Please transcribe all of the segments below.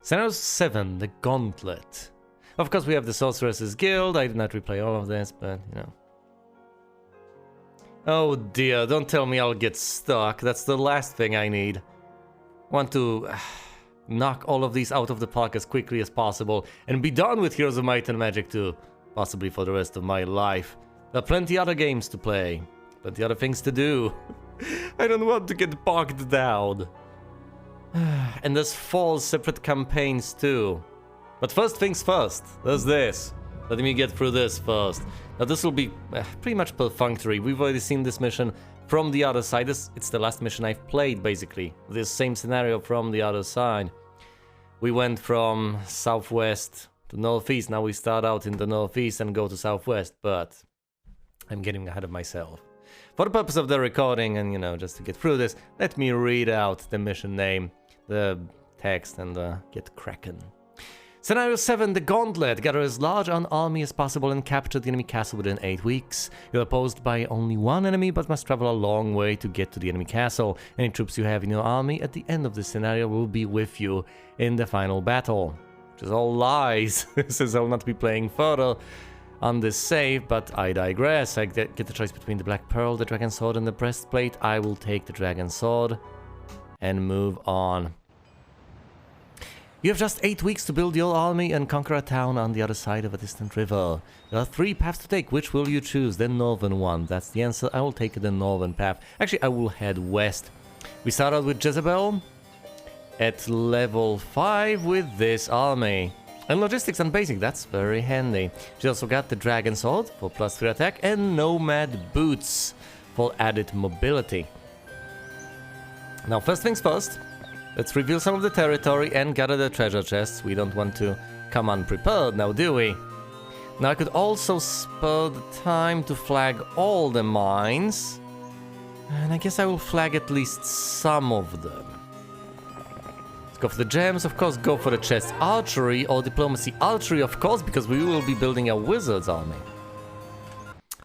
Scenario 7, the Gauntlet. Of course, we have the Sorceress's Guild. I did not replay all of this, but, you know. Oh dear, don't tell me I'll get stuck. That's the last thing I need. Want to knock all of these out of the park as quickly as possible and be done with Heroes of Might and Magic 2. Possibly for the rest of my life. There are plenty other games to play. Plenty other things to do. I don't want to get bogged down. And there's 4 separate campaigns too. But first things first, there's this. Let me get through this first. Now this will be pretty much perfunctory. We've already seen this mission from the other side. It's the last mission I've played, basically. This same scenario from the other side. We went from southwest to northeast. Now we start out in the northeast and go to southwest, but I'm getting ahead of myself. For the purpose of the recording and, you know, just to get through this, let me read out the mission name, the text, and get cracking. Scenario 7, the Gauntlet. Gather as large an army as possible and capture the enemy castle within 8 weeks. You're opposed by only one enemy, but must travel a long way to get to the enemy castle. Any troops you have in your army at the end of this scenario will be with you in the final battle. Which is all lies, since I will not be playing further on this save, but I digress. I get the choice between the Black Pearl, the Dragon Sword, and the Breastplate. I will take the Dragon Sword and move on. You have just 8 weeks to build your army and conquer a town on the other side of a distant river. There are 3 paths to take. Which will you choose? The northern one. That's the answer. I will take the northern path. Actually, I will head west. We start out with Jezebel at level 5 with this army. And logistics and basic, that's very handy. She also got the Dragon Sword for +3 attack and Nomad Boots for added mobility. Now, first things first. Let's reveal some of the territory and gather the treasure chests. We don't want to come unprepared now, do we? Now I could also spare the time to flag all the mines. And I guess I will flag at least some of them. Let's go for the gems, of course, go for the chest. Archery or diplomacy. Archery, of course, because we will be building a wizard's army.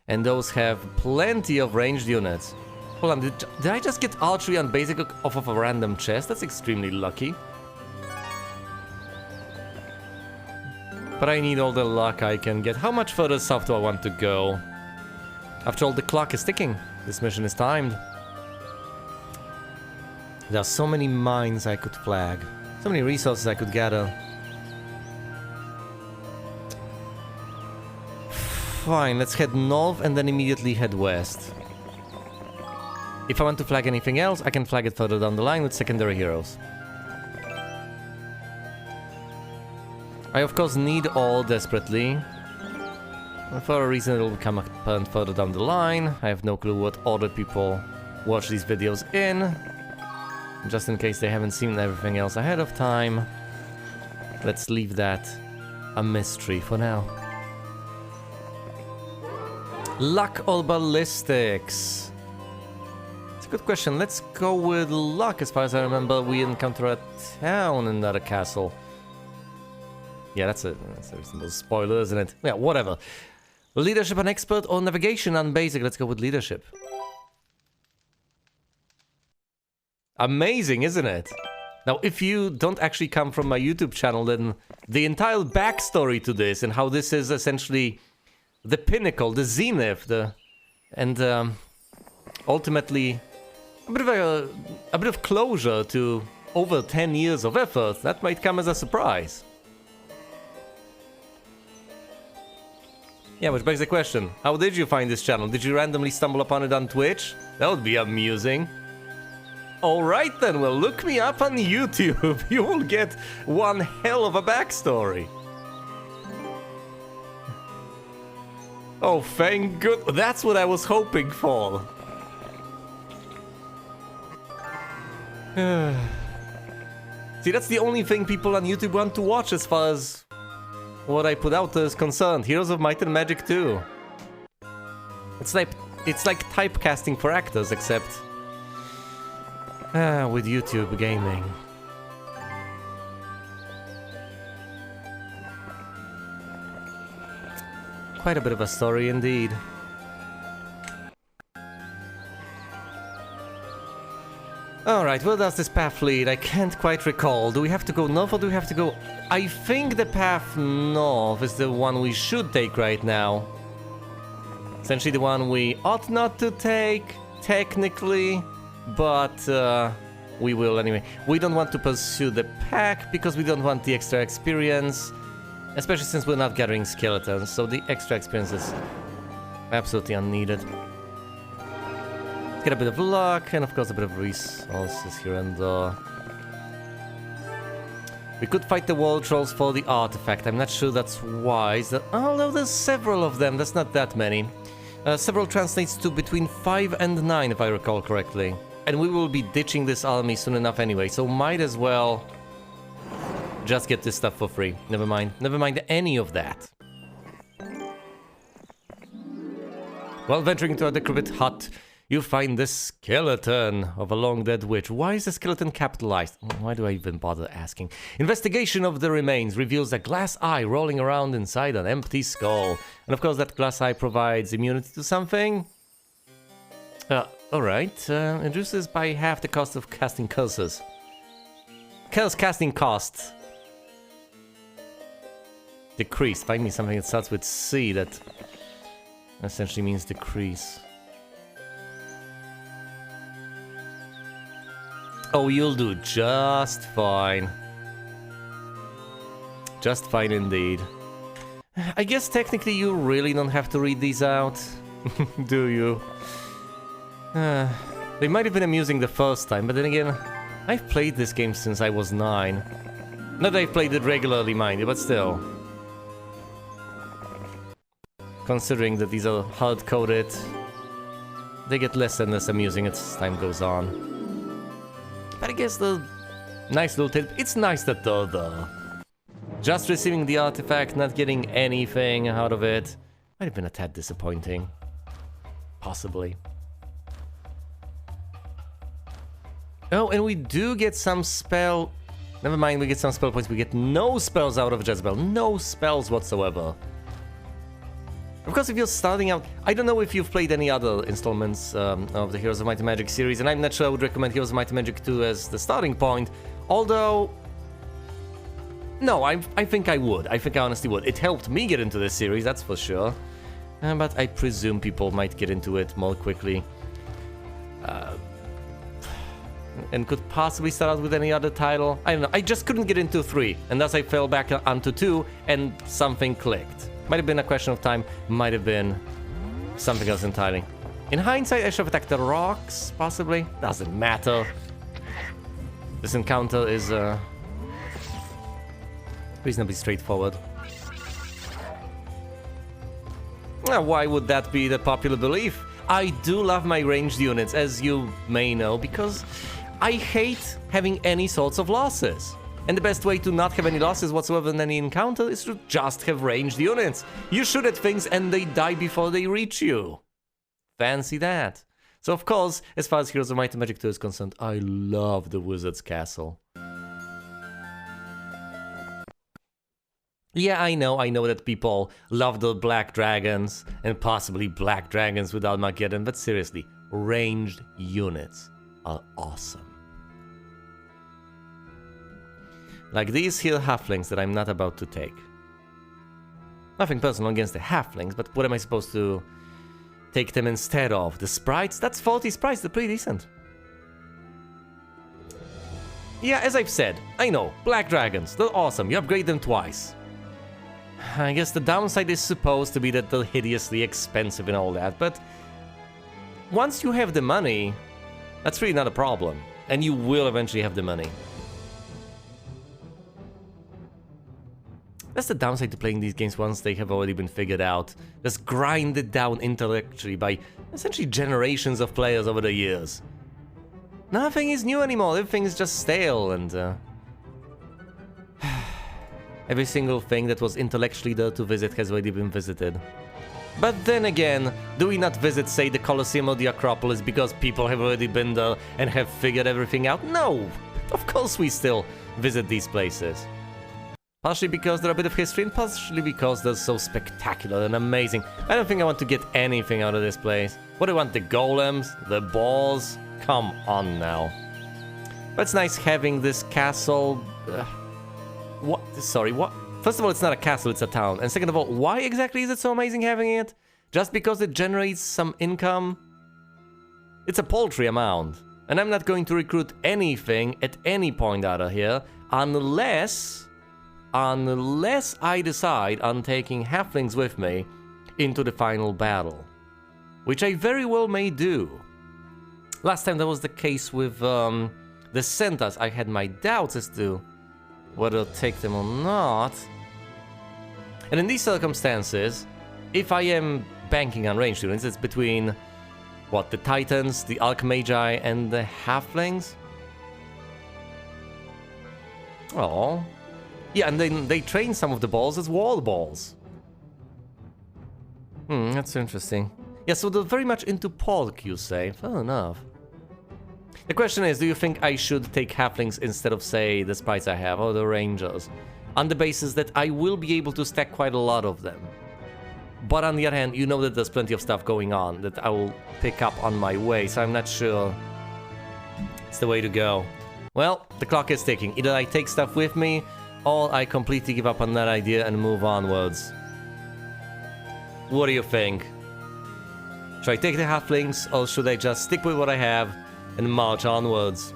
And those have plenty of ranged units. Hold on, did I just get archery and basic off of a random chest? That's extremely lucky. But I need all the luck I can get. How much further south do I want to go? After all, the clock is ticking. This mission is timed. There are so many mines I could flag. So many resources I could gather. Fine, let's head north and then immediately head west. If I want to flag anything else, I can flag it further down the line with secondary heroes. I of course need all desperately. For a reason it will become apparent further down the line. I have no clue what other people watch these videos in. Just in case they haven't seen everything else ahead of time. Let's leave that a mystery for now. Luck or ballistics? Good question. Let's go with luck. As far as I remember, we encounter a town in that castle. Yeah, that's a reasonable spoiler, isn't it? Yeah, whatever. Leadership and expert or navigation and basic. Let's go with leadership. Amazing, isn't it? Now, if you don't actually come from my YouTube channel, then the entire backstory to this and how this is essentially the pinnacle, the zenith, ultimately a bit of closure to over 10 years of effort, that might come as a surprise. Yeah, which begs the question, how did you find this channel? Did you randomly stumble upon it on Twitch? That would be amusing. Alright then, well, look me up on YouTube. You will get one hell of a backstory. Oh, thank God. That's what I was hoping for. See, that's the only thing people on YouTube want to watch as far as what I put out is concerned. Heroes of Might and Magic 2. It's like typecasting for actors, except with YouTube gaming. Quite a bit of a story Alright, where does this path lead? I can't quite recall. Do we have to go north or do we have to go... I think the path north is the one we should take right now. Essentially the one we ought not to take, technically, but we will anyway. We don't want to pursue the pack because we don't want the extra experience, especially since we're not gathering skeletons, so the extra experience is absolutely unneeded. Get a bit of luck, and of course a bit of resources here and there. We could fight the wall trolls for the artifact. I'm not sure that's wise, although there's several of them, that's not that many. Several translates to between 5 and 9, if I recall correctly. And we will be ditching this army soon enough anyway, so might as well just get this stuff for free. Never mind any of that. While venturing to a decrepit hut, you find the skeleton of a long-dead witch. Why is the skeleton capitalized? Why do I even bother asking? Investigation of the remains reveals a glass eye rolling around inside an empty skull. And of course that glass eye provides immunity to something. Alright. Reduces by half the cost of casting curses. Curse casting cost. Decrease. Find me something that starts with C that essentially means decrease. Oh, you'll do just fine. Just fine indeed. I guess technically you really don't have to read these out, do you? They might have been amusing the first time, but then again, I've played this game since I was 9. Not that I've played it regularly, mind you, but still. Considering that these are hard-coded, they get less and less amusing as time goes on. But I guess the nice little tip, it's nice that the just receiving the artifact, not getting anything out of it, might have been a tad disappointing. Possibly. Oh, and we do get some spell... Never mind, we get some spell points. We get no spells out of Jezebel. No spells whatsoever. Of course, if you're starting out... I don't know if you've played any other installments of the Heroes of Might and Magic series, and I'm not sure I would recommend Heroes of Might and Magic 2 as the starting point, although... No, I think I would. I think I honestly would. It helped me get into this series, that's for sure. But I presume people might get into it more quickly. And could possibly start out with any other title. I don't know, I just couldn't get into 3, and thus I fell back onto 2, and something clicked. Might have been a question of time, might have been something else entirely. In hindsight, I should have attacked the rocks, possibly. Doesn't matter. This encounter is reasonably straightforward. Why would that be the popular belief? I do love my ranged units, as you may know, because I hate having any sorts of losses. And the best way to not have any losses whatsoever in any encounter is to just have ranged units. You shoot at things and they die before they reach you. Fancy that. So of course, as far as Heroes of Might and Magic 2 is concerned, I love the Wizard's Castle. Yeah, I know that people love the Black Dragons, and possibly Black Dragons with Armageddon, but seriously, ranged units are awesome. Like these here halflings that I'm not about to take. Nothing personal against the halflings, but what am I supposed to take them instead of? The sprites? That's 40 sprites, they're pretty decent. Yeah, as I've said, I know, Black Dragons, they're awesome, you upgrade them twice. I guess the downside is supposed to be that they're hideously expensive and all that, but once you have the money, that's really not a problem, and you will eventually have the money. That's the downside to playing these games once they have already been figured out. Just grind it down intellectually by essentially generations of players over the years. Nothing is new anymore, everything is just stale, and every single thing that was intellectually there to visit has already been visited. But then again, do we not visit, say, the Colosseum or the Acropolis because people have already been there and have figured everything out? No! Of course we still visit these places. Partially because they're a bit of history, and partially because they're so spectacular and amazing. I don't think I want to get anything out of this place. What do I want, the golems? The balls? Come on now. But it's nice having this castle... what? Sorry, what? First of all, it's not a castle, it's a town. And second of all, why exactly is it so amazing having it? Just because it generates some income? It's a paltry amount. And I'm not going to recruit anything at any point out of here unless I decide on taking halflings with me into the final battle. Which I very well may do. Last time that was the case with the Centas. I had my doubts as to whether to take them or not. And in these circumstances, if I am banking on ranged units, it's between, what, the Titans, the Archmagi, and the Halflings? Oh. Yeah, and then they train some of the balls as wall balls. That's interesting. Yeah, so they're very much into Polk, you say. Fair enough. The question is, do you think I should take halflings instead of, say, the sprites I have, or the rangers? On the basis that I will be able to stack quite a lot of them. But on the other hand, you know that there's plenty of stuff going on that I will pick up on my way, so I'm not sure it's the way to go. Well, the clock is ticking. Either I take stuff with me, or I completely give up on that idea and move onwards. What do you think? Should I take the halflings, or should I just stick with what I have and march onwards?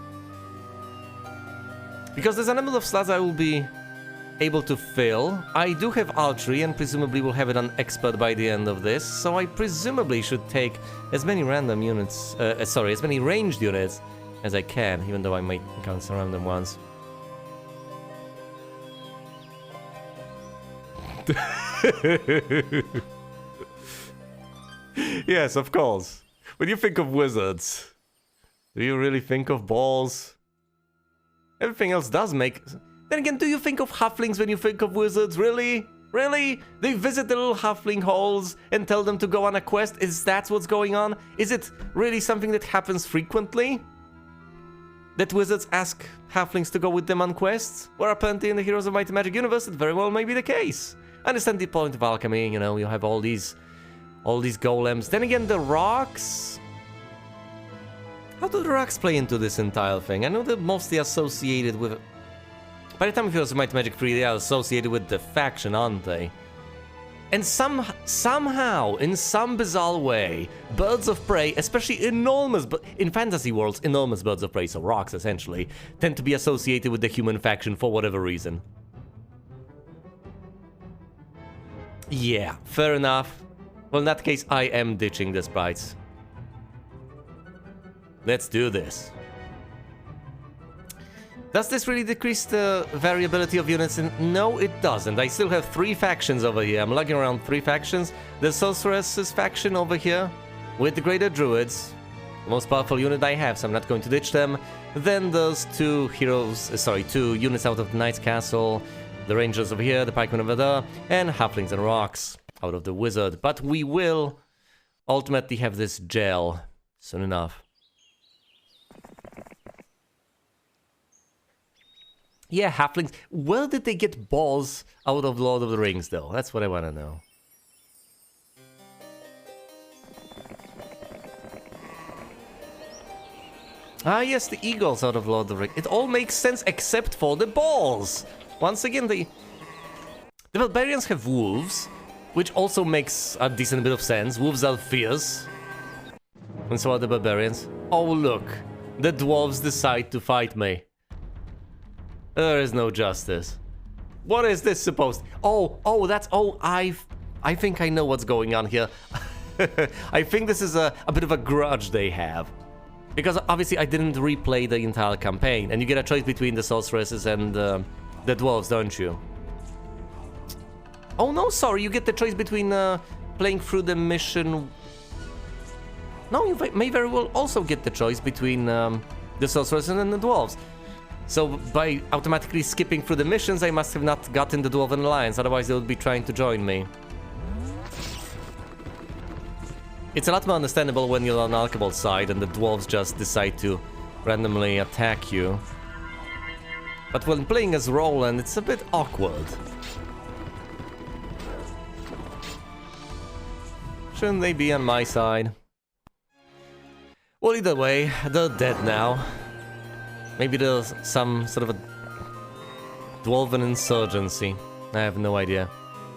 Because there's a number of slots I will be able to fill. I do have archery and presumably will have it on expert by the end of this, so I presumably should take as many random units, as many ranged units as I can, even though I might glance around them once. Yes, of course. When you think of wizards, do you really think of balls? Everything else does make... Then again, do you think of halflings when you think of wizards? Really? Really? They visit the little halfling halls and tell them to go on a quest? Is that what's going on? Is it really something that happens frequently? That wizards ask halflings to go with them on quests? Well, apparently in the Heroes of Might and Magic universe, it very well may be the case. I understand the point of alchemy, you know, you have all these golems. Then again, the rocks... How do the rocks play into this entire thing? I know they're mostly associated with... By the time of Heroes of Might and Magic 3, they are associated with the faction, aren't they? And somehow, in some bizarre way, birds of prey, especially enormous... in fantasy worlds, enormous birds of prey, so rocks essentially, tend to be associated with the human faction for whatever reason. Yeah, fair enough. Well, in that case, I am ditching the sprites. Let's do this. Does this really decrease the variability of units? No, it doesn't. I still have 3 factions over here. I'm lugging around 3 factions. The Sorceresses faction over here, with the Greater Druids. The most powerful unit I have, so I'm not going to ditch them. Then there's 2 units out of the Knight's Castle. The Rangers over here, the Pikemen over there, and Halflings and Rocks out of the Wizard. But we will ultimately have this gel soon enough. Yeah, halflings. Where did they get balls out of Lord of the Rings, though? That's what I want to know. Ah, yes, the eagles out of Lord of the Rings. It all makes sense except for the balls. Once again, the barbarians have wolves, which also makes a decent bit of sense. Wolves are fierce. And so are the barbarians. Oh, look. The dwarves decide to fight me. There is no justice. What is this supposed... I think I know what's going on here. I think this is a bit of a grudge they have. Because obviously I didn't replay the entire campaign. And you get a choice between the sorceresses and the dwarves, don't you? Oh no, sorry, you get the choice between playing through the mission... No, you may very well also get the choice between the sorceresses and the dwarves. So by automatically skipping through the missions, I must have not gotten the Dwarven Alliance, otherwise they would be trying to join me. It's a lot more understandable when you're on Archibald's side and the dwarves just decide to randomly attack you. But when playing as Roland, it's a bit awkward. Shouldn't they be on my side? Well, either way, they're dead now. Maybe there's some sort of a Dwarven insurgency. I have no idea.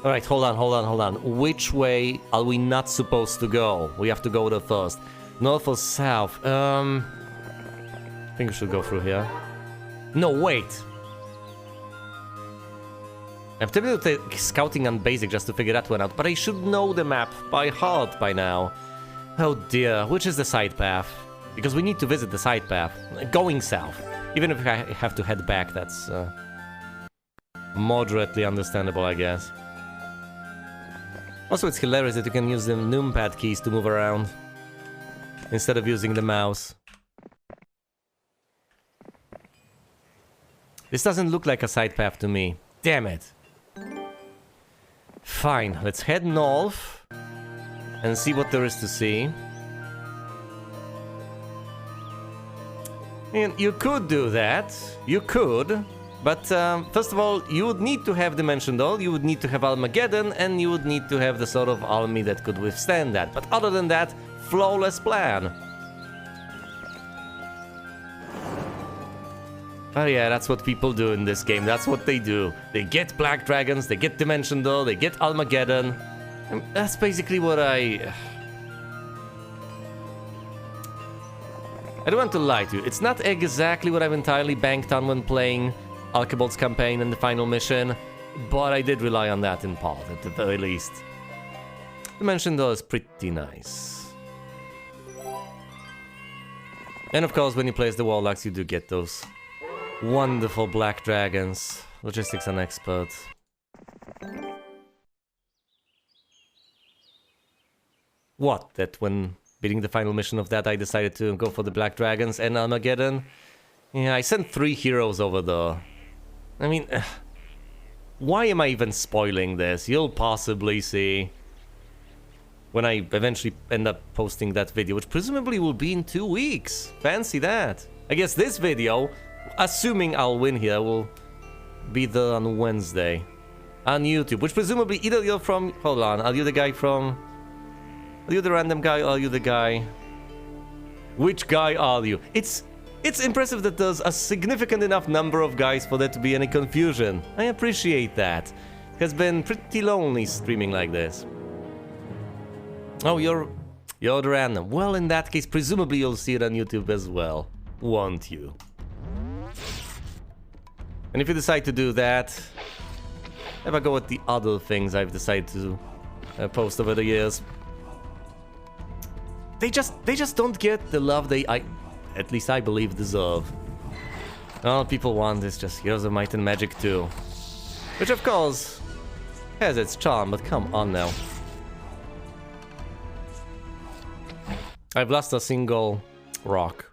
Alright, hold on. Which way are we not supposed to go? We have to go there first. North or south? I think we should go through here. No, wait! I'm tempted to take scouting on basic just to figure that one out, but I should know the map by heart by now. Oh dear, which is the side path? Because we need to visit the side path. Going south. Even if I have to head back, that's moderately understandable, I guess. Also, it's hilarious that you can use the numpad keys to move around instead of using the mouse. This doesn't look like a side path to me. Damn it. Fine, let's head north and see what there is to see. And you could do that. You could. But first of all, you would need to have Dimension Door, you would need to have Armageddon, and you would need to have the sort of army that could withstand that. But other than that, flawless plan. Oh yeah, that's what people do in this game, that's what they do. They get Black Dragons, they get Dimension Door, they get Armageddon. And that's basically what I don't want to lie to you, it's not exactly what I've entirely banked on when playing Archibald's campaign and the final mission, but I did rely on that in part, at the very least. Dimension Door is pretty nice. And of course, when you play as the Warlocks, you do get those wonderful Black Dragons. Logistics an expert. What? That when beating the final mission of that, I decided to go for the Black Dragons and Armageddon? Yeah, I sent 3 heroes over there. I mean, why am I even spoiling this? You'll possibly see when I eventually end up posting that video, which presumably will be in 2 weeks. Fancy that. I guess this video, assuming I'll win here, will be there on Wednesday on YouTube, which presumably either you're from... Hold on, are you the guy from... Are you the random guy or are you the guy... Which guy are you? It's impressive that there's a significant enough number of guys for there to be any confusion. I appreciate that. It has been pretty lonely streaming like this. Oh, you're the random. Well, in that case, presumably you'll see it on YouTube as well. Won't you? And if you decide to do that, have a go at the other things I've decided to post over the years. They just don't get the love at least I believe, deserve. All people want is just Heroes of Might and Magic 2. Which, of course, has its charm, but come on now. I've lost a single rock.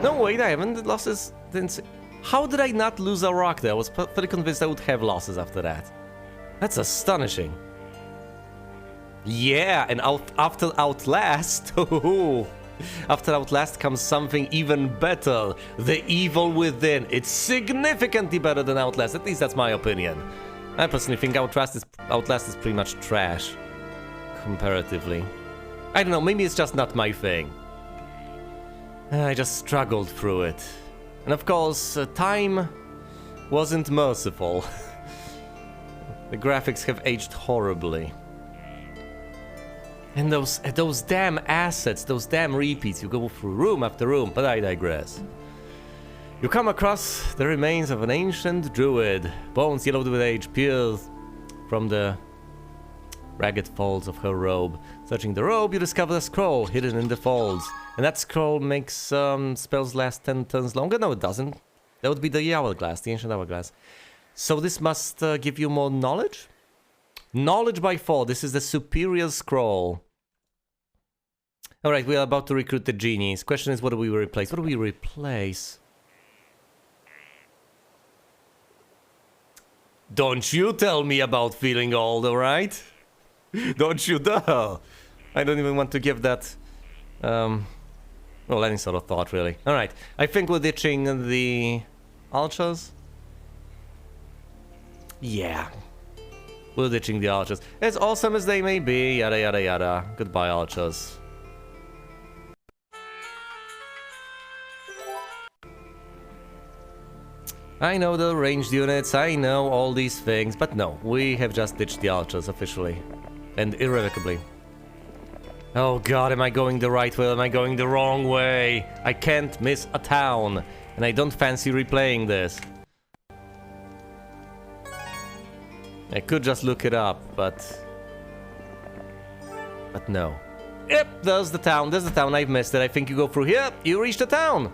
No, wait, I haven't. Losses didn't... How did I not lose a rock there? I was pretty convinced I would have losses after that. That's astonishing. Yeah, and after Outlast... After Outlast comes something even better. The Evil Within. It's significantly better than Outlast. At least that's my opinion. I personally think Outlast is pretty much trash. Comparatively. I don't know, maybe it's just not my thing. I just struggled through it. And of course, time wasn't merciful. The graphics have aged horribly. And those damn assets, those damn repeats, you go through room after room, but I digress. You come across the remains of an ancient druid, bones yellowed with age, peeled from the ragged folds of her robe. Searching the robe, you discover a scroll hidden in the folds. And that scroll makes spells last 10 turns longer? No, it doesn't. That would be the hourglass, the ancient hourglass. So this must give you more knowledge? Knowledge by 4. This is the superior scroll. Alright, we are about to recruit the genies. Question is, what do we replace? What do we replace? Don't you tell me about feeling old, alright? Don't you dare! I don't even want to give that... well, any sort of thought, really. Alright, I think we're ditching the... archers? Yeah. We're ditching the archers. As awesome as they may be, yada yada yada. Goodbye, archers. I know the ranged units, I know all these things, but no, we have just ditched the archers officially. And irrevocably. Oh god, am I going the right way or am I going the wrong way? I can't miss a town, and I don't fancy replaying this. I could just look it up, but no. Yep, there's the town, I've missed it. I think you go through here, you reach the town.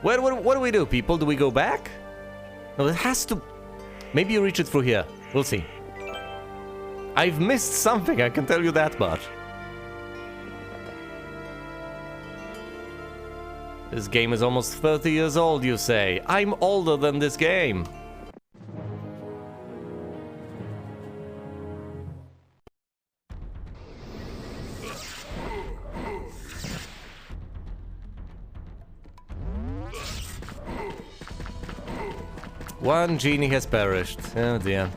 What do we do, people? Do we go back? No, it has to... Maybe you reach it through here. We'll see. I've missed something, I can tell you that much. This game is almost 30 years old, you say. I'm older than this game. One genie has perished. Oh dear.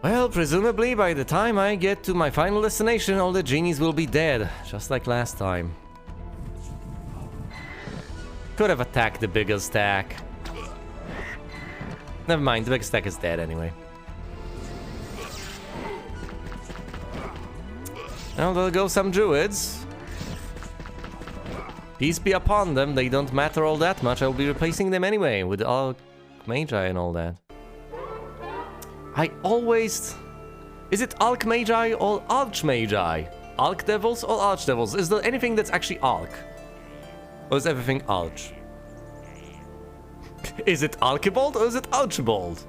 Well, presumably by the time I get to my final destination, all the genies will be dead, just like last time. Could have attacked the bigger stack. Never mind, the bigger stack is dead anyway. Now there go some druids. Peace be upon them, they don't matter all that much. I'll be replacing them anyway with Archmagi and all that. I always... Is it Archmagi or Archmagi? Archdevils or Archdevils? Is there anything that's actually Arch? Or is everything Arch? Is it Archibald or is it Archibald?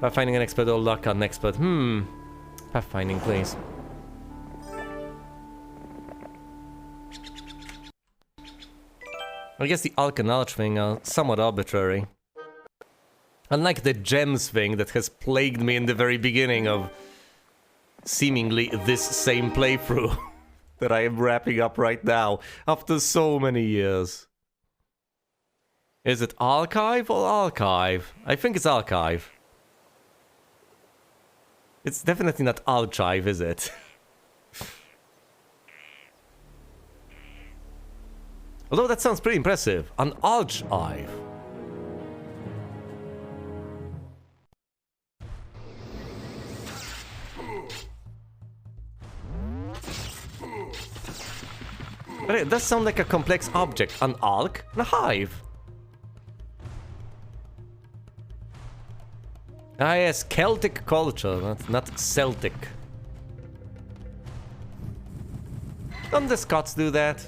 Pathfinding an expert or luck on expert? Pathfinding, please. I guess the Arch and Arch thing are somewhat arbitrary. Unlike the gems thing that has plagued me in the very beginning of seemingly this same playthrough that I am wrapping up right now after so many years. Is it Archive or Archive? I think it's Archive. It's definitely not Archive, is it? Although that sounds pretty impressive. An Archive. But it does sound like a complex object. An arc and a hive. Ah yes, Celtic culture, not Celtic. Don't the Scots do that?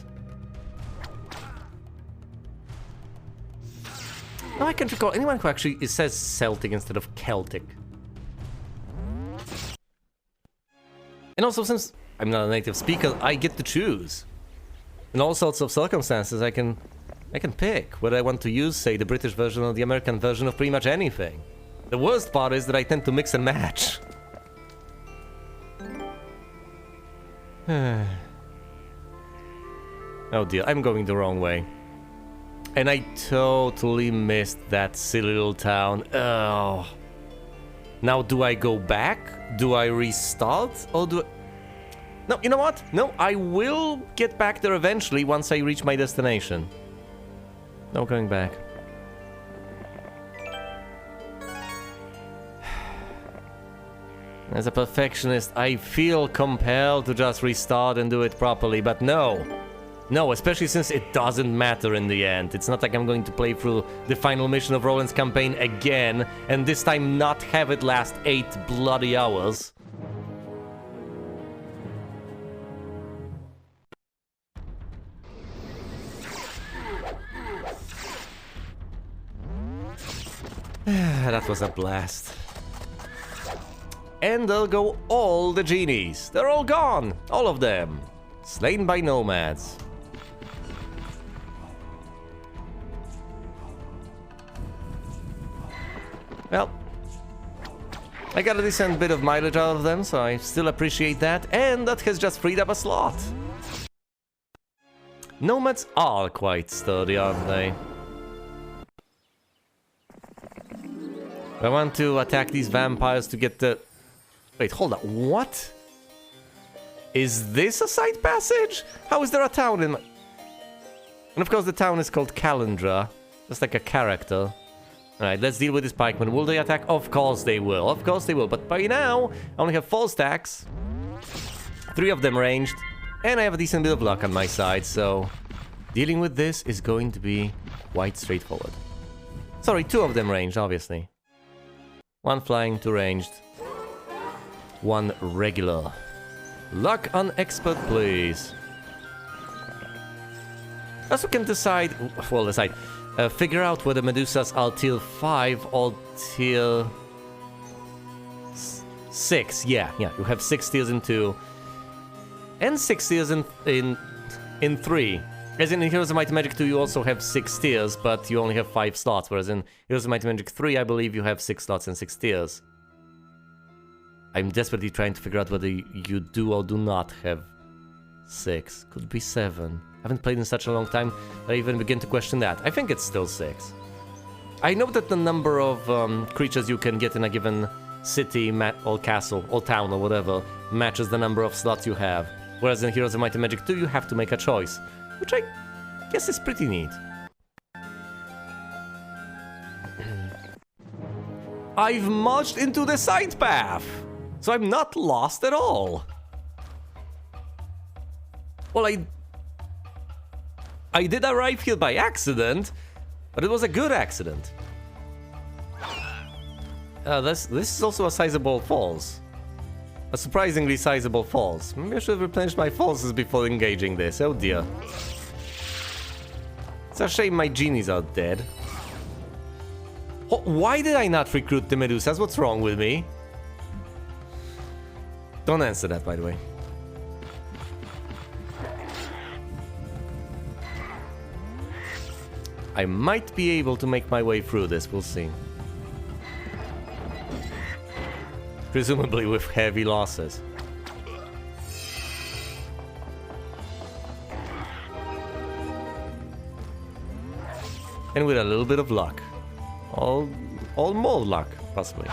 No, I can't recall anyone who actually says Celtic instead of Celtic. And also, since I'm not a native speaker, I get to choose. In all sorts of circumstances, I can pick whether I want to use, say, the British version or the American version of pretty much anything. The worst part is that I tend to mix and match. Oh dear, I'm going the wrong way. And I totally missed that silly little town. Oh. Now, do I go back? Do I restart? Or do I... No, you know what? No, I will get back there eventually once I reach my destination. No going back. As a perfectionist, I feel compelled to just restart and do it properly, but no. No, especially since it doesn't matter in the end. It's not like I'm going to play through the final mission of Roland's campaign again, and this time not have it last 8 bloody hours. That was a blast. And there go all the genies. They're all gone. All of them. Slain by nomads. Well, I got a decent bit of mileage out of them, so I still appreciate that. And that has just freed up a slot. Nomads are quite sturdy, aren't they? I want to attack these vampires to get the... Wait, hold up. What? Is this a side passage? How is there a town in my... And of course the town is called Calendra. Just like a character. Alright, let's deal with this pikeman. Will they attack? Of course they will. Of course they will. But by now, I only have 4 stacks. 3 of them ranged. And I have a decent bit of luck on my side, so... Dealing with this is going to be quite straightforward. Sorry, 2 of them ranged, obviously. 1 flying, 2 ranged. 1 regular. Luck on expert, please. Also can decide... Well, decide. Figure out whether Medusas are tier 5 or tier... 6. Yeah, you have 6 tiers in 2. And 6 tiers in 3. As in Heroes of Might and Magic 2, you also have 6 tiers, but you only have 5 slots. Whereas in Heroes of Might and Magic 3, I believe you have 6 slots and 6 tiers. I'm desperately trying to figure out whether you do or do not have 6. Could be 7. I haven't played in such a long time that I even begin to question that. I think it's still 6. I know that the number of creatures you can get in a given city, or castle, or town, or whatever, matches the number of slots you have. Whereas in Heroes of Might and Magic 2, you have to make a choice. Which I guess is pretty neat. I've marched into the side path! So I'm not lost at all. Well, I did arrive here by accident, but it was a good accident. This is also a sizable falls. A surprisingly sizable falls. Maybe I should have replenished my forces before engaging this. Oh dear. It's a shame my genies are dead. Why did I not recruit the Medusas? What's wrong with me? Don't answer that, by the way. I might be able to make my way through this, we'll see. Presumably with heavy losses. And with a little bit of luck. All more luck, possibly.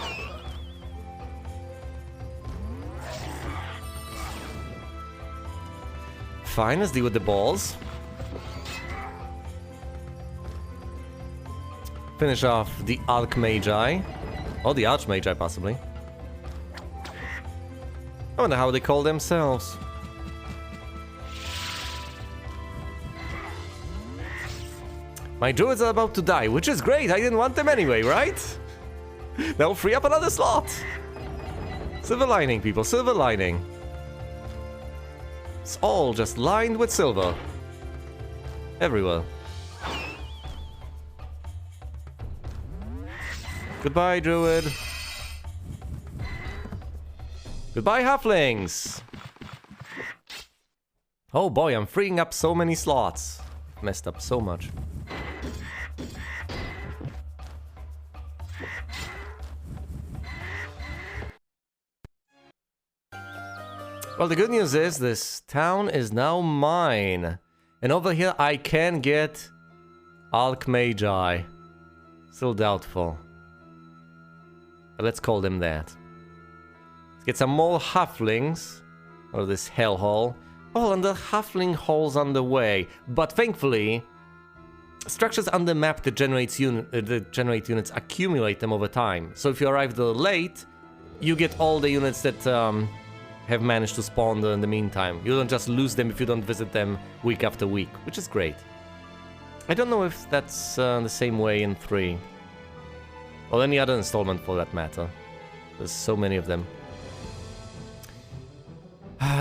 Fine, let's deal with the balls. Finish off the Archmagi. Or the Archmagi, possibly. I wonder how they call themselves. My druids are about to die, which is great. I didn't want them anyway, right? Now free up another slot. Silver lining, people. Silver lining. It's all just lined with silver. Everywhere. Goodbye, druid. Goodbye, halflings! Oh boy, I'm freeing up so many slots. Messed up so much. Well, the good news is this town is now mine. And over here I can get Archmagi. Still doubtful. But let's call them that. Get some more halflings out of this hellhole. Oh, and the halfling hole's on the way. But thankfully, structures on the map that generate units accumulate them over time. So if you arrive there late, you get all the units that have managed to spawn there in the meantime. You don't just lose them if you don't visit them week after week, which is great. I don't know if that's the same way in 3. Or any other installment for that matter. There's so many of them.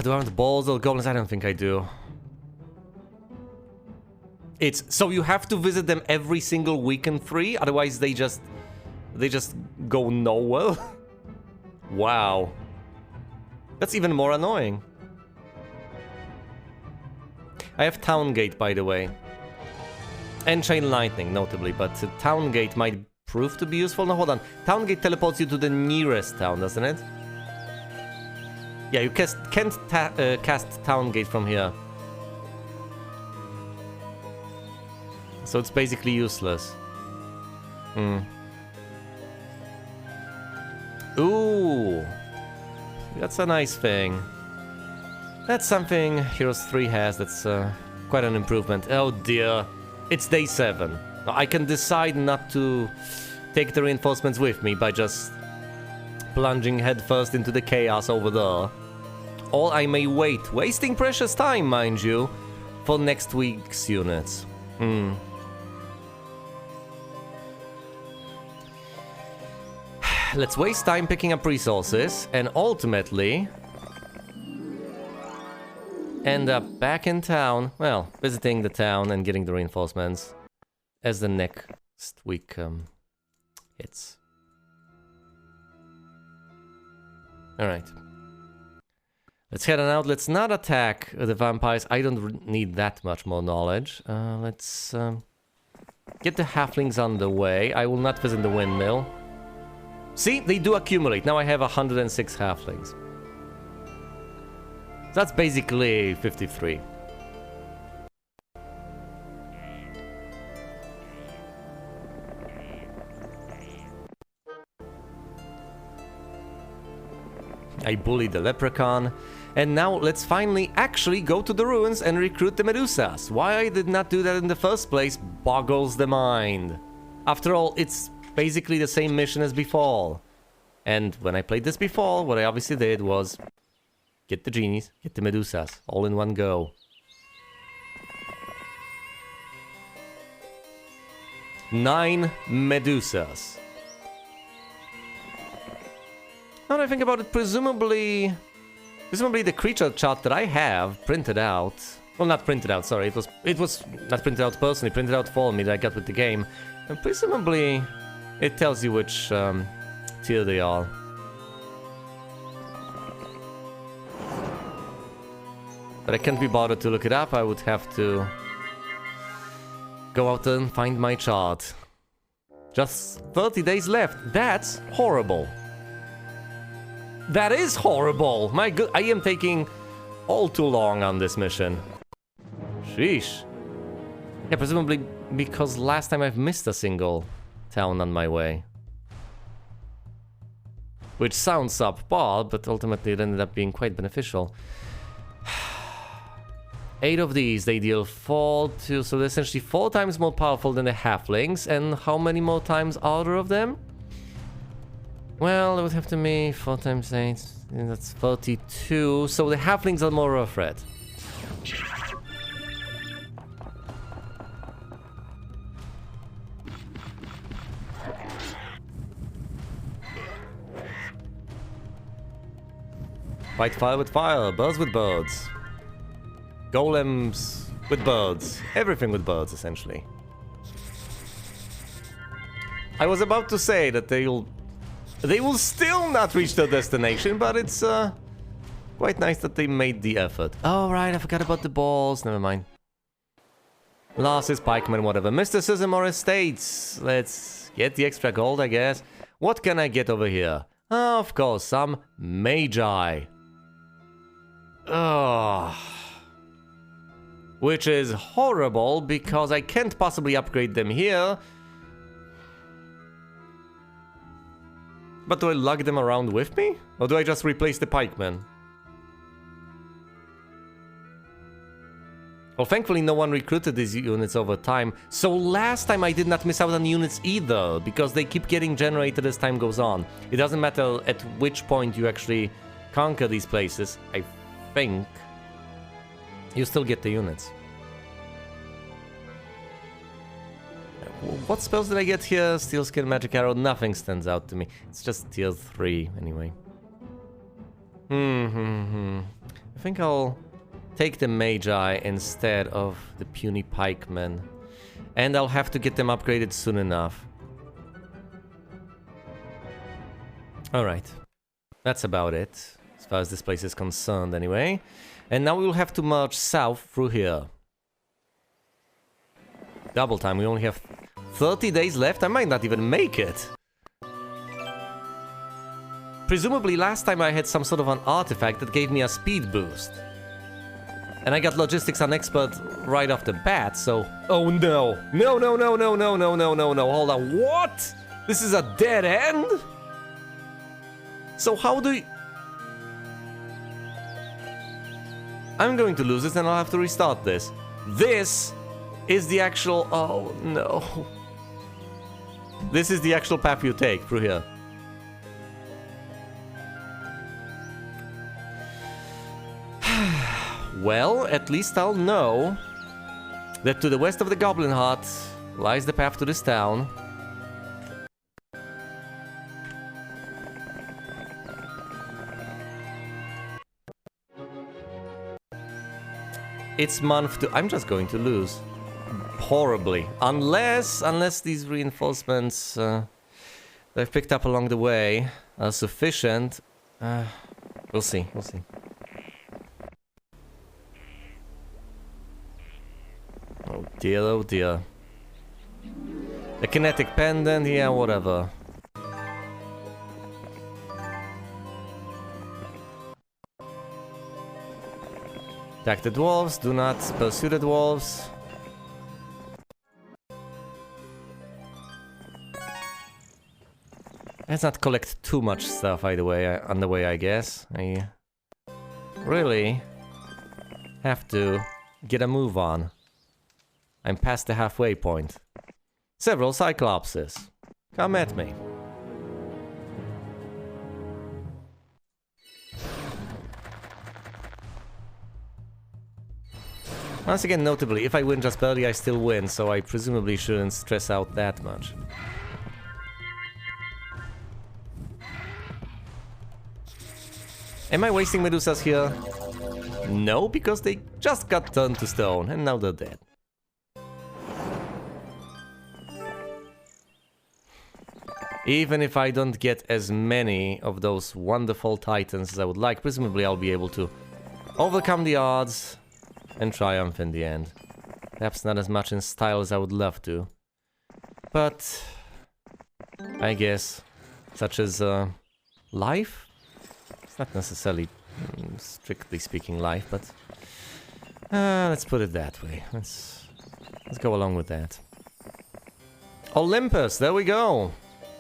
Do I want balls or goblins? I don't think I do. It's so you have to visit them every single week in 3, otherwise they just go nowhere. Wow. That's even more annoying. I have Town Gate, by the way. And Chain Lightning, notably, but Town Gate might prove to be useful. No, hold on. Town Gate teleports you to the nearest town, doesn't it? Yeah, you can't cast Town Gate from here. So it's basically useless. Ooh. That's a nice thing. That's something Heroes 3 has, that's quite an improvement. Oh dear, it's day 7. I can decide not to take the reinforcements with me by just plunging headfirst into the chaos over there. Or I may wait, wasting precious time, mind you, for next week's units. Let's waste time picking up resources and ultimately end up back in town, well, visiting the town and getting the reinforcements as the next week hits. Alright. Let's head on out. Let's not attack the vampires. I don't need that much more knowledge. Let's get the halflings on the way. I will not visit the windmill. See, they do accumulate. Now I have 106 halflings. That's basically 53. I bullied the leprechaun. And now let's finally actually go to the ruins and recruit the Medusas. Why I did not do that in the first place boggles the mind. After all, it's basically the same mission as before. And when I played this before, what I obviously did was get the genies, get the Medusas, all in one go. Nine Medusas. Now that I think about it, presumably the creature chart that I have printed out, well, not printed out, sorry, it was not printed out personally, printed out for me that I got with the game, and presumably it tells you which tier they are. But I can't be bothered to look it up. I would have to go out and find my chart. Just 30 days left. That's horrible. That is horrible! My good, I am taking all too long on this mission. Sheesh. Yeah, presumably because last time I've missed a single town on my way. Which sounds subpar, but ultimately it ended up being quite beneficial. 8 of these, they deal 4 to... So they're essentially 4 times more powerful than the halflings. And how many more times are there of them? Well, it would have to be 4 times 8, that's 32, so the halflings are more of a threat. Fight fire with fire, birds with birds. Golems with birds. Everything with birds, essentially. I was about to say that they will still not reach their destination, but it's quite nice that they made the effort. Oh, right, I forgot about the balls. Never mind. Losses, pikemen, whatever. Mysticism or estates. Let's get the extra gold, I guess. What can I get over here? Oh, of course, some magi. Ugh. Which is horrible, because I can't possibly upgrade them here. But do I lug them around with me? Or do I just replace the pikemen? Well, thankfully no one recruited these units over time. So last time I did not miss out on units either, because they keep getting generated as time goes on. It doesn't matter at which point you actually conquer these places, I think. You still get the units. What spells did I get here? Steel Skin, Magic Arrow, nothing stands out to me. It's just tier 3, anyway. I think I'll take the Magi instead of the puny pikemen. And I'll have to get them upgraded soon enough. Alright. That's about it, as far as this place is concerned, anyway. And now we will have to march south through here. Double time, we only have 30 days left. I might not even make it. Presumably last time I had some sort of an artifact that gave me a speed boost. And I got logistics on expert right off the bat, so... Oh no! No, no, no, no, no, no, no, no, no, hold on, what? This is a dead end? So how do you... I'm going to lose this and I'll have to restart this. This is the actual... Oh, no. This is the actual path you take through here. Well, at least I'll know that to the west of the Goblin Hut lies the path to this town. It's month 2. I'm just going to lose. Horribly. Unless these reinforcements they've picked up along the way are sufficient. We'll see, we'll see. Oh dear, oh dear. A kinetic pendant, yeah, whatever. Attack the dwarves, do not pursue the dwarves. Let's not collect too much stuff either way, on the way, I guess. I really have to get a move on. I'm past the halfway point. Several Cyclopses. Come at me. Once again, notably, if I win just barely, I still win, so I presumably shouldn't stress out that much. Am I wasting Medusas here? No, because they just got turned to stone, and now they're dead. Even if I don't get as many of those wonderful titans as I would like, presumably I'll be able to overcome the odds and triumph in the end. Perhaps not as much in style as I would love to. But I guess, such as life? It's not necessarily, strictly speaking, life, but let's put it that way. Let's go along with that. Olympus, there we go.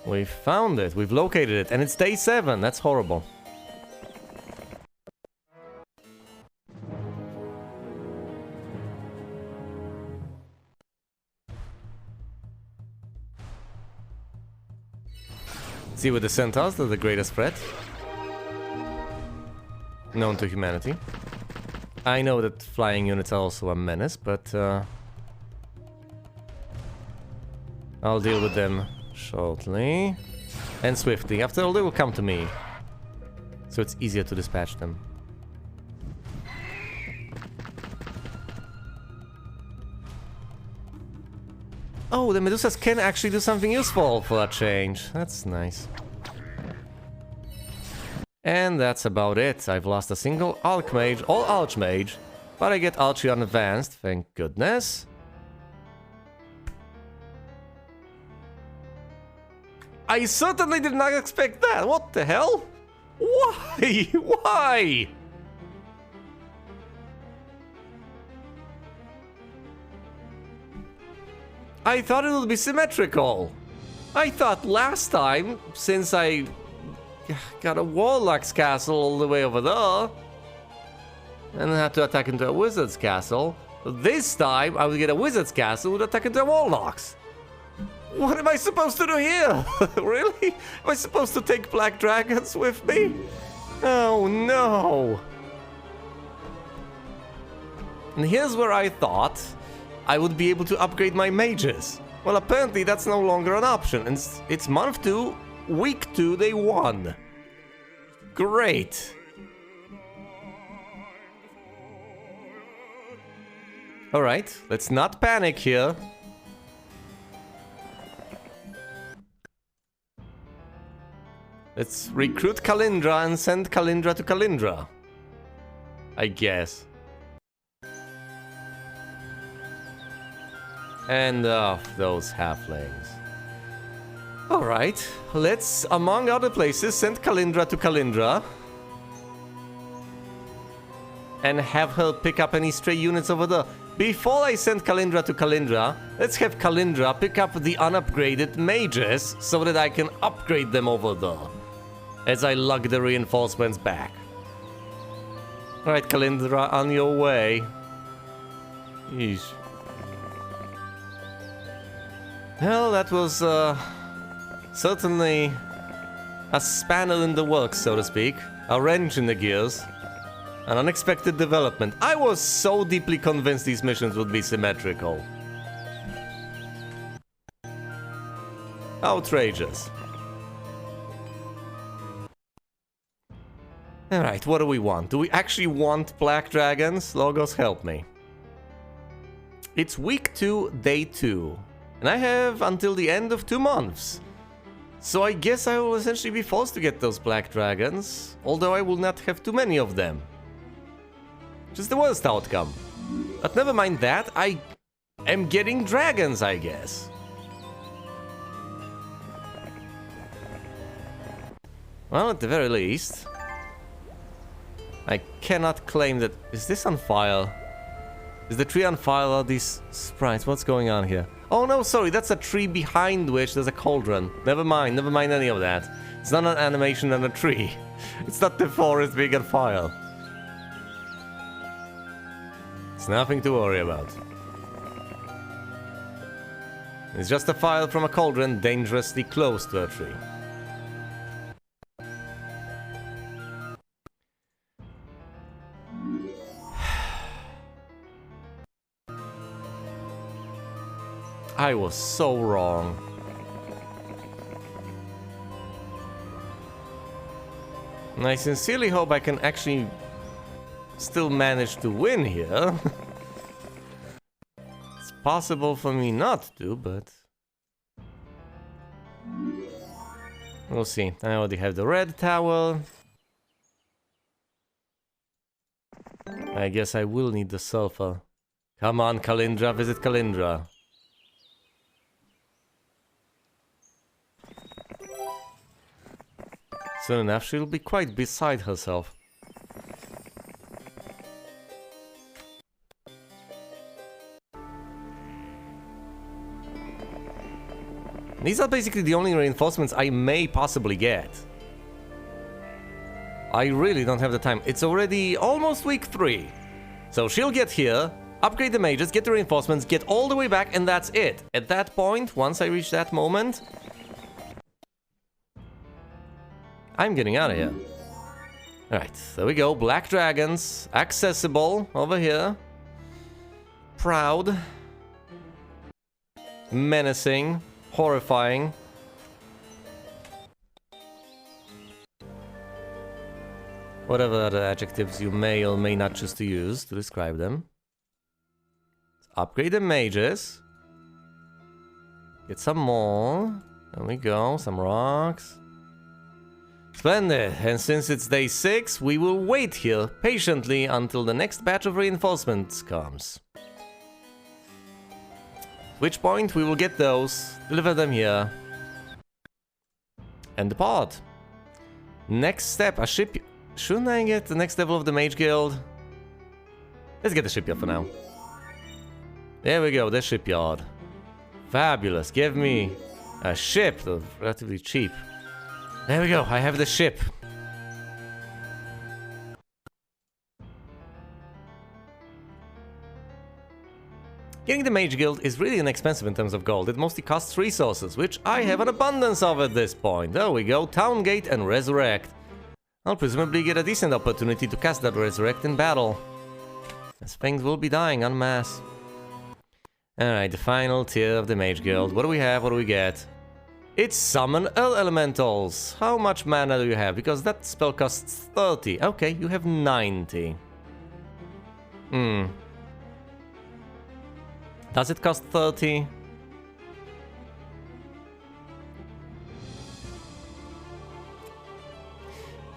We found it, we've located it, and it's day 7. That's horrible. See, with the centaurs, they're the greatest threat known to humanity. I know that flying units are also a menace, but I'll deal with them shortly and swiftly. After all, they will come to me, so it's easier to dispatch them. Oh, the Medusas can actually do something useful for a change. That's nice. And that's about it. I've lost a single Archmage, or Archmage, but I get Archie on advanced, thank goodness. I certainly did not expect that. What the hell? Why? Why? I thought it would be symmetrical. I thought last time, since I got a Warlock's castle all the way over there, and I had to attack into a Wizard's castle, this time I would get a Wizard's castle with attack into a Warlock's. What am I supposed to do here? Really? Am I supposed to take Black Dragons with me? Oh no! And here's where I thought I would be able to upgrade my mages. Well, apparently that's no longer an option. And it's month 2, week 2, day 1. Great. Alright, let's not panic here. Let's recruit Kalindra and send Kalindra to Kalindra, I guess. And those halflings. Alright, let's, among other places, send Kalindra to Kalindra. And have her pick up any stray units over there. Before I send Kalindra to Kalindra, let's have Kalindra pick up the unupgraded mages so that I can upgrade them over there. As I lug the reinforcements back. Alright, Kalindra, on your way. Yeesh. Well, that was certainly a spanner in the works, so to speak. A wrench in the gears. An unexpected development. I was so deeply convinced these missions would be symmetrical. Outrageous. Alright, what do we want? Do we actually want black dragons? Logos, help me. It's week 2, day 2. And I have until the end of 2 months. So I guess I will essentially be forced to get those black dragons. Although I will not have too many of them. Which is the worst outcome. But never mind that, I am getting dragons, I guess. Well, at the very least... I cannot claim that... Is this on fire? Is the tree on fire? Are these sprites? What's going on here? Oh no, sorry, that's a tree behind which there's a cauldron. Never mind any of that. It's not an animation on a tree. It's not the forest being on fire. It's nothing to worry about. It's just a fire from a cauldron dangerously close to a tree. I was so wrong. And I sincerely hope I can actually still manage to win here. It's possible for me not to, but... we'll see. I already have the red towel. I guess I will need the sulfur. Come on, Kalindra, visit Kalindra. Soon enough, she'll be quite beside herself. These are basically the only reinforcements I may possibly get. I really don't have the time. It's already almost week 3. So she'll get here, upgrade the mages, get the reinforcements, get all the way back, and that's it. At that point, once I reach that moment... I'm getting out of here. Alright, there we go. Black dragons. Accessible. Over here. Proud. Menacing. Horrifying. Whatever other adjectives you may or may not choose to use to describe them. Let's upgrade the mages. Get some more. There we go. Some rocks. Splendid, and since it's day 6, we will wait here patiently until the next batch of reinforcements comes. At which point we will get those, deliver them here, and depart. Next step, a ship... Shouldn't I get the next level of the Mage Guild? Let's get the shipyard for now. There we go, the shipyard. Fabulous, give me a ship, though relatively cheap. There we go, I have the ship. Getting the Mage Guild is really inexpensive in terms of gold. It mostly costs resources, which I have an abundance of at this point. There we go, Town Gate and Resurrect. I'll presumably get a decent opportunity to cast that Resurrect in battle, as things will be dying en masse. Alright, the final tier of the Mage Guild. What do we have? What do we get? It's Summon Earth Elementals. How much mana do you have? Because that spell costs 30. Okay, you have 90. Does it cost 30?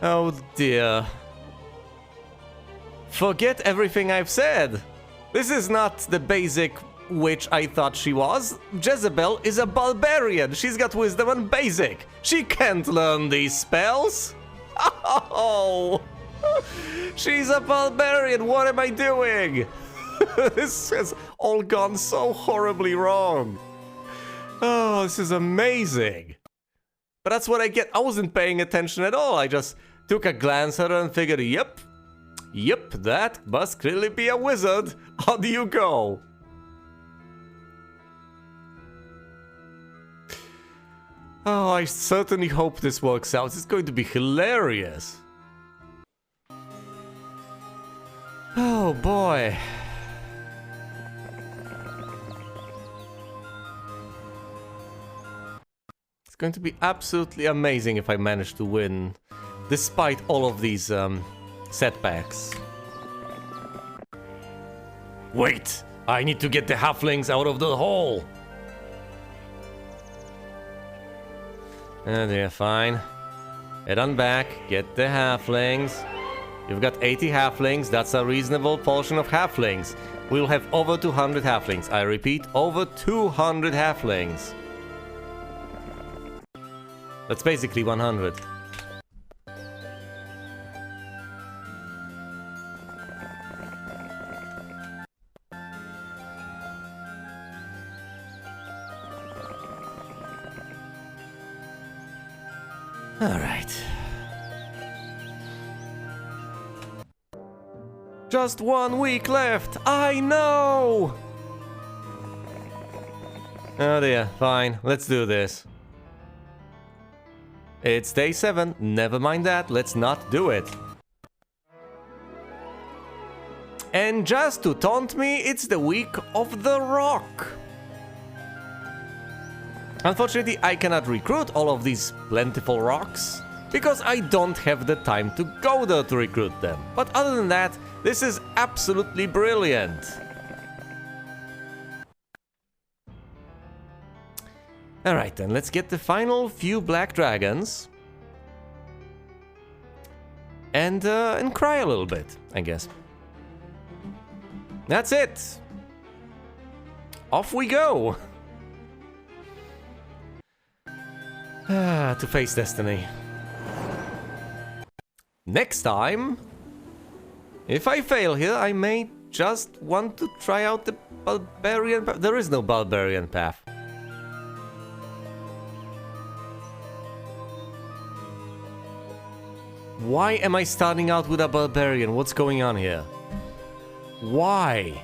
Oh dear. Forget everything I've said. This is not the basic witch I thought she was. Jezebel is a barbarian. She's got wisdom and basic. She can't learn these spells. Oh, she's a barbarian. What am I doing? This has all gone so horribly wrong. Oh, this is amazing. But that's what I get. I wasn't paying attention at all. I just took a glance at her and figured, yep, Yep, that must clearly be a wizard. How do you go? Oh, I certainly hope this works out. It's going to be hilarious. Oh boy. It's going to be absolutely amazing if I manage to win, despite all of these setbacks. Wait! I need to get the halflings out of the hole! And they're fine. Head on back, get the halflings. You've got 80 halflings, that's a reasonable portion of halflings. We'll have over 200 halflings. I repeat, over 200 halflings. That's basically 100. All right. Just 1 week left. I know. Oh dear. Fine. Let's do this. It's day 7. Never mind that. Let's not do it. And just to taunt me, it's the week of the rock. Unfortunately, I cannot recruit all of these plentiful rocks, because I don't have the time to go there to recruit them. But other than that, this is absolutely brilliant. Alright then, let's get the final few black dragons. And cry a little bit, I guess. That's it! Off we go! To face destiny. Next time, if I fail here, I may just want to try out the barbarian path. There is no barbarian path. Why am I starting out with a barbarian? What's going on here? Why?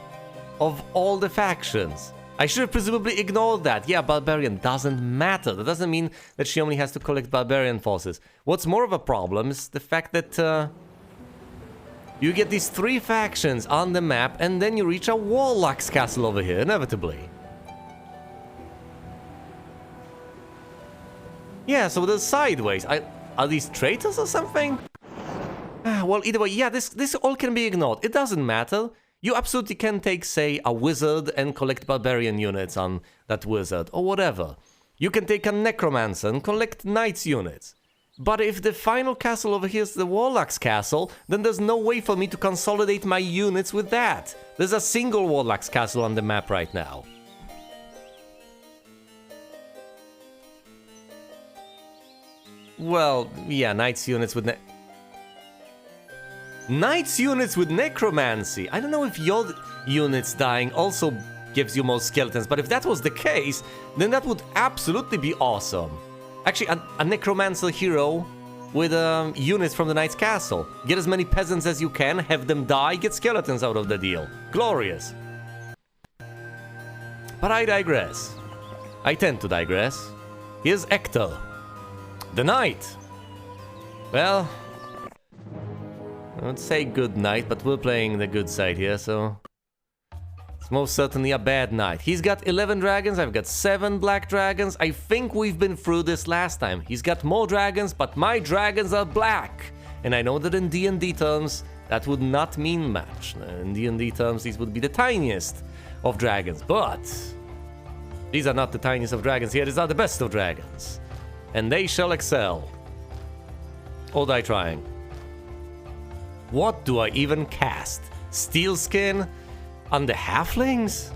Of all the factions? I should have presumably ignored that. Yeah, barbarian doesn't matter. That doesn't mean that she only has to collect barbarian forces. What's more of a problem is the fact that you get these 3 factions on the map and then you reach a warlock's castle over here, inevitably. Yeah, so they're sideways. Are these traitors or something? Well, either way, yeah, this all can be ignored. It doesn't matter. You absolutely can take, say, a wizard and collect barbarian units on that wizard, or whatever. You can take a necromancer and collect knights units. But if the final castle over here is the warlock's castle, then there's no way for me to consolidate my units with that. There's a single warlock's castle on the map right now. Well, yeah, knights units with Knights units with necromancy. I don't know if your units dying also gives you more skeletons, but if that was the case, then that would absolutely be awesome. Actually, a necromancer hero with units from the knight's castle. Get as many peasants as you can, have them die, get skeletons out of the deal. Glorious. But I digress. I tend to digress. Here's Hector, the knight. Well, I would say good knight, but we're playing the good side here, so it's most certainly a bad knight. He's got 11 dragons, I've got 7 black dragons. I think we've been through this last time. He's got more dragons, but my dragons are black. And I know that in D&D terms, that would not mean much. In D&D terms, these would be the tiniest of dragons, but these are not the tiniest of dragons here, these are the best of dragons. And they shall excel. Or die trying. What do I even cast? Steel skin on the halflings?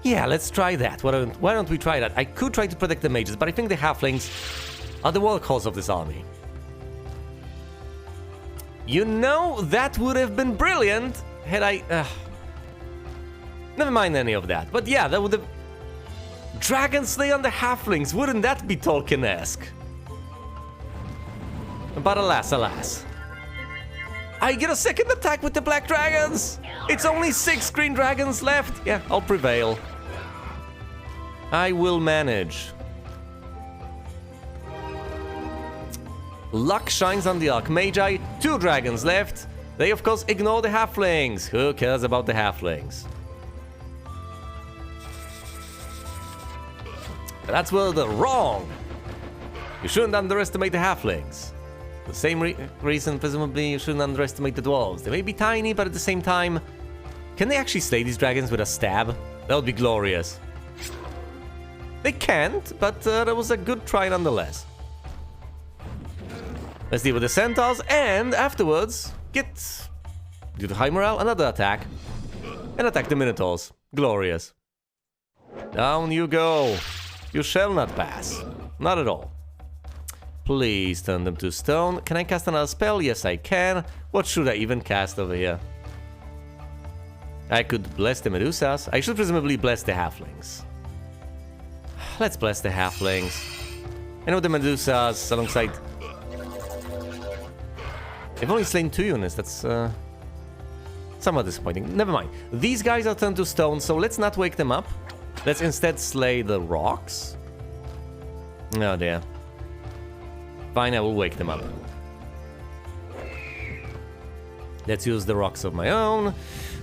Yeah, let's try that. Why don't we try that? I could try to protect the mages, but I think the halflings are the workhorse of this army. You know, that would have been brilliant had I... Never mind any of that. But yeah, that would have... Dragon Slay on the halflings, wouldn't that be Tolkien-esque? But alas, alas. I get a second attack with the black dragons! It's only 6 green dragons left! Yeah, I'll prevail. I will manage. Luck shines on the Archmagi. 2 dragons left. They, of course, ignore the halflings. Who cares about the halflings? But that's where they're wrong. You shouldn't underestimate the halflings. The same reason, presumably, you shouldn't underestimate the dwarves. They may be tiny, but at the same time... Can they actually slay these dragons with a stab? That would be glorious. They can't, but that was a good try nonetheless. Let's deal with the centaurs, and afterwards, get, due to high morale, another attack. And attack the minotaurs. Glorious. Down you go. You shall not pass. Not at all. Please turn them to stone. Can I cast another spell? Yes, I can. What should I even cast over here? I could bless the Medusas. I should presumably bless the halflings. Let's bless the halflings. I know the Medusas alongside... They've only slain 2 units. That's somewhat disappointing. Never mind. These guys are turned to stone, so let's not wake them up. Let's instead slay the rocks. Oh dear. Fine, I will wake them up. Let's use the rocks of my own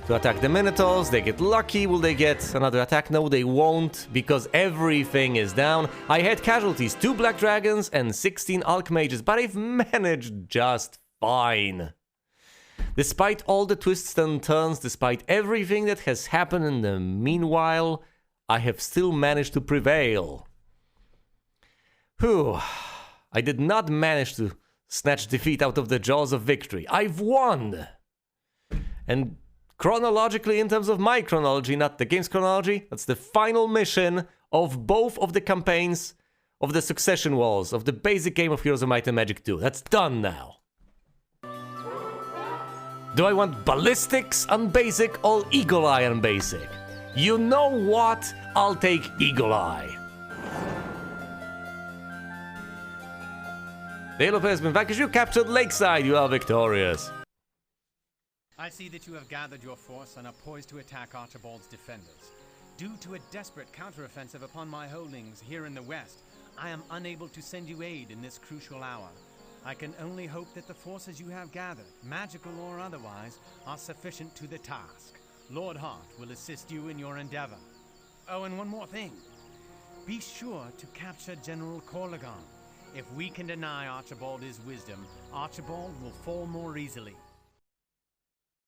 to attack the Minotaurs. They get lucky. Will they get another attack? No, they won't, because everything is down. I had casualties, 2 black dragons and 16 Archmages, but I've managed just fine. Despite all the twists and turns, despite everything that has happened in the meanwhile, I have still managed to prevail. Whew. I did not manage to snatch defeat out of the jaws of victory. I've won! And chronologically, in terms of my chronology, not the game's chronology, that's the final mission of both of the campaigns of the Succession Wars, of the basic game of Heroes of Might and Magic 2. That's done now. Do I want Ballistics on basic or Eagle Eye on basic? You know what? I'll take Eagle Eye. The Halo player has been vanquished. You captured Lakeside. You are victorious. I see that you have gathered your force and are poised to attack Archibald's defenders. Due to a desperate counteroffensive upon my holdings here in the west, I am unable to send you aid in this crucial hour. I can only hope that the forces you have gathered, magical or otherwise, are sufficient to the task. Lord Hart will assist you in your endeavor. Oh, and one more thing. Be sure to capture General Corlegon. If we can deny Archibald his wisdom, Archibald will fall more easily.